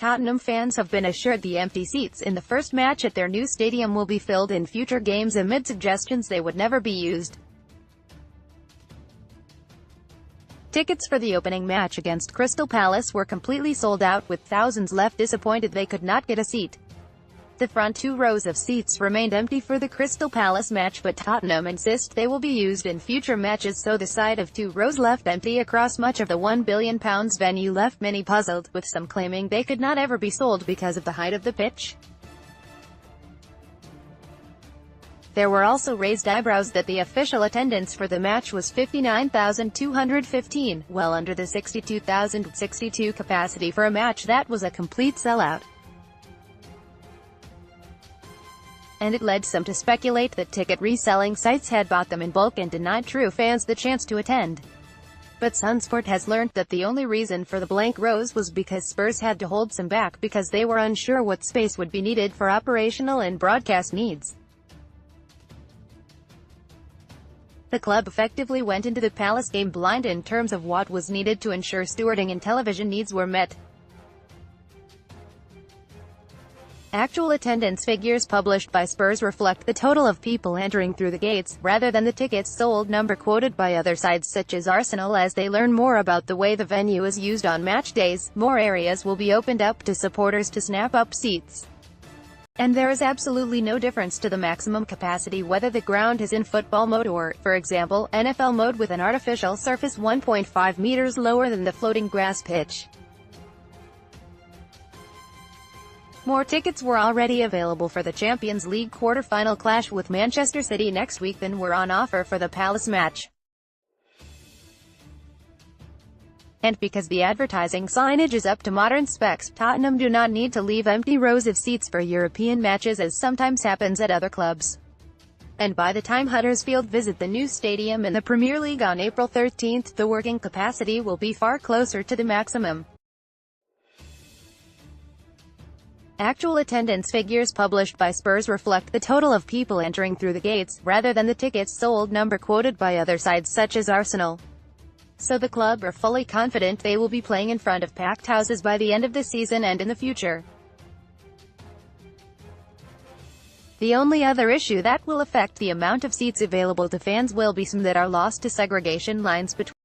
Tottenham fans have been assured the empty seats in the first match at their new stadium will be filled in future games amid suggestions they would never be used. Tickets for the opening match against Crystal Palace were completely sold out, with thousands left disappointed they could not get a seat. The front two rows of seats remained empty for the Crystal Palace match, but Tottenham insist they will be used in future matches, so the side of two rows left empty across much of the £1 billion venue left many puzzled, with some claiming they could not ever be sold because of the height of the pitch. There were also raised eyebrows that the official attendance for the match was 59,215, well under the 62,062 capacity for a match that was a complete sellout. And it led some to speculate that ticket reselling sites had bought them in bulk and denied true fans the chance to attend. But Sunsport has learnt that the only reason for the blank rows was because Spurs had to hold some back because they were unsure what space would be needed for operational and broadcast needs. The club effectively went into the Palace game blind in terms of what was needed to ensure stewarding and television needs were met. Actual attendance figures published by Spurs reflect the total of people entering through the gates, rather than the tickets sold number quoted by other sides such as Arsenal. As they learn more about the way the venue is used on match days, more areas will be opened up to supporters to snap up seats. And there is absolutely no difference to the maximum capacity whether the ground is in football mode or, for example, NFL mode with an artificial surface 1.5 meters lower than the floating grass pitch. More tickets were already available for the Champions League quarter-final clash with Manchester City next week than were on offer for the Palace match. And because the advertising signage is up to modern specs, Tottenham do not need to leave empty rows of seats for European matches as sometimes happens at other clubs. And by the time Huddersfield visit the new stadium in the Premier League on April 13, the working capacity will be far closer to the maximum. Actual attendance figures published by Spurs reflect the total of people entering through the gates, rather than the tickets sold number quoted by other sides such as Arsenal. So the club are fully confident they will be playing in front of packed houses by the end of the season and in the future. The only other issue that will affect the amount of seats available to fans will be some that are lost to segregation lines between